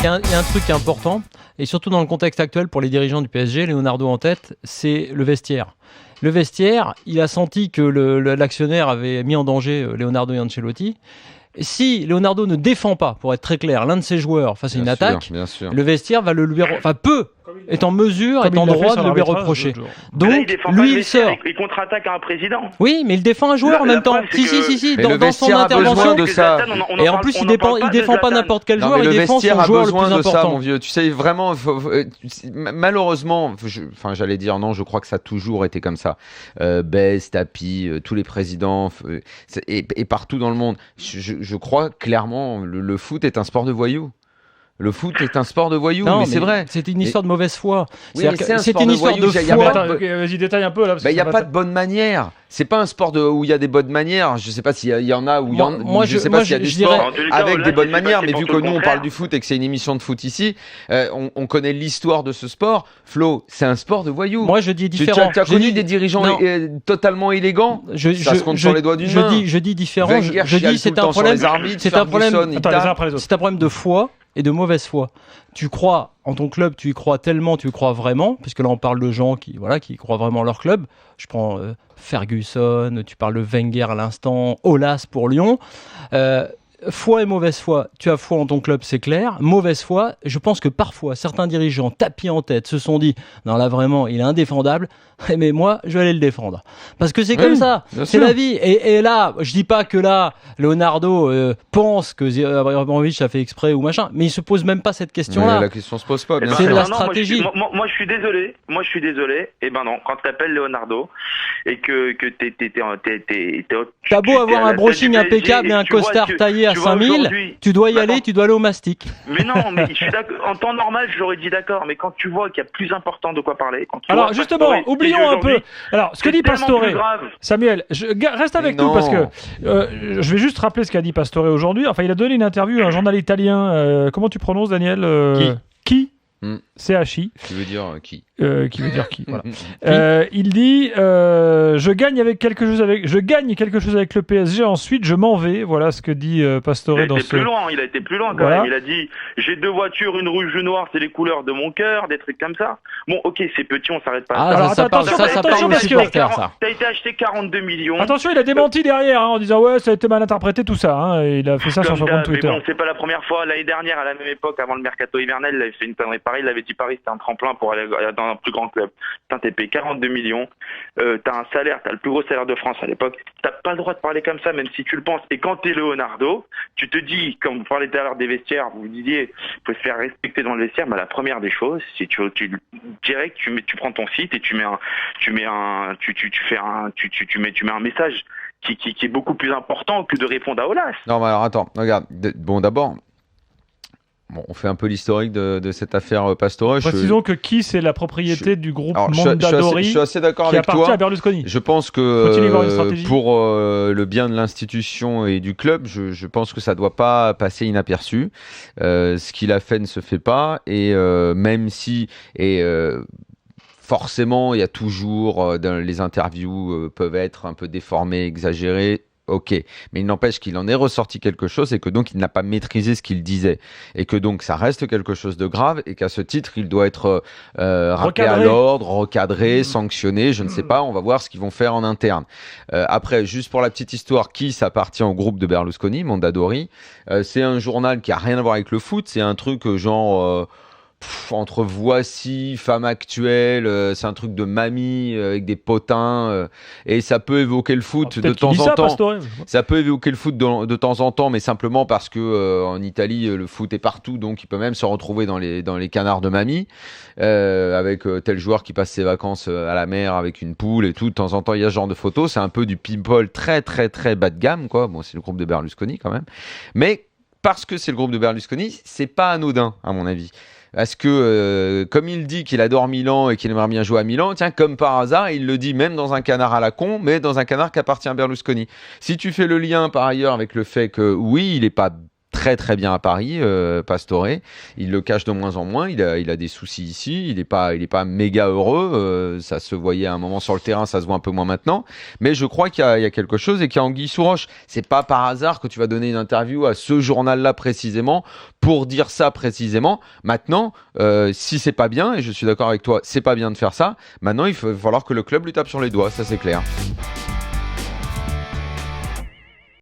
il y a un truc qui est important, et surtout dans le contexte actuel pour les dirigeants du PSG, Leonardo en tête, c'est le vestiaire. Le vestiaire, il a senti que l'actionnaire avait mis en danger Leonardo et Ancelotti. Si Leonardo ne défend pas, pour être très clair, l'un de ses joueurs face à une attaque, le vestiaire va est en mesure, est en droit de le lui reprocher. Donc, lui, il sort. Il contre-attaque un président. Oui, mais il défend un joueur en même temps. Si, dans son intervention. De ça. Et en plus, il défend pas n'importe quel joueur, il défend son joueur le plus important. Ça, mon vieux. Tu sais, vraiment, malheureusement, j'allais dire non, je crois que ça a toujours été comme ça. Bess, Tapi, tous les présidents, et partout dans le monde. Je crois clairement, le foot est un sport de voyous. Le foot est un sport de voyous, mais c'est vrai. C'est une histoire de mauvaise foi. Oui, c'est une histoire de foi. Vas-y, détaille un peu là. Il n'y a pas de bonne manière. C'est pas un sport où il y a des bonnes manières. Je sais pas s'il y en a ou je sais pas s'il y a des sports avec des bonnes manières. Mais vu que nous on parle du foot et que c'est une émission de foot ici, on connaît l'histoire de ce sport. Flo, c'est un sport de voyous. Moi je dis différent. Tu as connu des dirigeants totalement élégants. Ça se compte sur les doigts d'une main. Je dis différent. Je dis c'est un problème. C'est un problème de foi et de mauvaise foi. Tu crois en ton club, tu y crois tellement, tu y crois vraiment, puisque là on parle de gens qui croient vraiment en leur club. Je prends Ferguson, tu parles de Wenger à l'instant, Aulas pour Lyon. Foi et mauvaise foi, tu as foi en ton club, c'est clair. Mauvaise foi, je pense que parfois certains dirigeants tapis en tête se sont dit non là vraiment il est indéfendable, mais moi je vais aller le défendre parce que c'est comme ça, c'est la vie. Et là je dis pas que là Leonardo pense que Abramovich a fait exprès ou machin, mais il se pose même pas cette question-là. La question se pose pas. C'est la stratégie. Moi je suis désolé. Et ben non, quand tu appelles Leonardo et que t'as beau avoir un brushing impeccable et un costard taillé à 5000, tu dois y aller, tu dois aller au mastic. Mais non, mais je suis d'accord. En temps normal, je l'aurais dit d'accord, mais quand tu vois qu'il y a plus important de quoi parler. Alors justement, oublions un peu. Alors ce que dit Pastore, Samuel, reste avec nous parce que je vais juste rappeler ce qu'a dit Pastore aujourd'hui. Enfin, il a donné une interview à un journal italien. Comment tu prononces, Daniel? Qui C-H-I. Qui veut dire qui? Qui veut dire qui, voilà. Il dit je gagne quelque chose avec le PSG, ensuite je m'en vais. Voilà ce que dit Pastore dans ce. Il a été plus loin quand même. Il a dit j'ai 2 voitures, une rouge, une noire, c'est les couleurs de mon cœur, des trucs comme ça. Bon, ok, c'est petit, on s'arrête pas. Ça parle aux supporters, ça. T'as été acheté 42 millions. Attention, il a démenti derrière en disant ouais, ça a été mal interprété tout ça. Il a fait ça sur son compte Twitter. Mais bon, c'est pas la première fois. L'année dernière, à la même époque, avant le mercato hivernal, il avait fait une connerie pareille. Il avait dit Paris, c'était un tremplin pour aller dans un plus grand club. Putain, t'es payé 42 millions, t'as un salaire, t'as le plus gros salaire de France à l'époque, t'as pas le droit de parler comme ça, même si tu le penses. Et quand t'es Leonardo, tu te dis, comme vous parlez tout à l'heure des vestiaires, vous disiez, il faut se faire respecter dans le vestiaire, la première des choses, c'est tu prends ton site et tu mets un message qui est beaucoup plus important que de répondre à Aulas. Non, mais alors attends, regarde, d'abord. On fait un peu l'historique de cette affaire Pastore. Précisons que c'est la propriété du groupe Mondadori. Je suis assez d'accord avec toi. Qui appartient à Berlusconi. Je pense que pour le bien de l'institution et du club, je pense que ça ne doit pas passer inaperçu. Ce qu'il a fait ne se fait pas. Et même si... forcément, il y a toujours... les interviews peuvent être un peu déformées, exagérées. Ok, mais il n'empêche qu'il en est ressorti quelque chose et que donc il n'a pas maîtrisé ce qu'il disait et que donc ça reste quelque chose de grave et qu'à ce titre il doit être rappelé à l'ordre, recadré, sanctionné, je ne sais pas, on va voir ce qu'ils vont faire en interne. Après, juste pour la petite histoire, ça appartient au groupe de Berlusconi, Mondadori, c'est un journal qui a rien à voir avec le foot, c'est un truc genre... entre Voici, Femme Actuelle, c'est un truc de mamie avec des potins et ça peut évoquer le foot de temps en temps. Ça peut évoquer le foot de temps en temps, mais simplement parce que en Italie le foot est partout, donc il peut même se retrouver dans les canards de mamie avec tel joueur qui passe ses vacances à la mer avec une poule et tout. De temps en temps, il y a ce genre de photos. C'est un peu du people très très très bas de gamme, quoi. Bon, c'est le groupe de Berlusconi quand même, mais parce que c'est le groupe de Berlusconi, c'est pas anodin à mon avis. Parce que, comme il dit qu'il adore Milan et qu'il aimerait bien jouer à Milan, tiens, comme par hasard, il le dit même dans un canard à la con, mais dans un canard qui appartient à Berlusconi. Si tu fais le lien, par ailleurs, avec le fait que, oui, il n'est pas très très bien à Paris, Pastore. Il le cache de moins en moins. Il a des soucis ici. Il est pas méga heureux. Ça se voyait à un moment sur le terrain, ça se voit un peu moins maintenant. Mais je crois qu'il y a quelque chose et qu'il y a anguille sous roche. C'est pas par hasard que tu vas donner une interview à ce journal-là précisément pour dire ça précisément. Maintenant, si c'est pas bien, et je suis d'accord avec toi, c'est pas bien de faire ça. Maintenant, il va falloir que le club lui tape sur les doigts. Ça, c'est clair.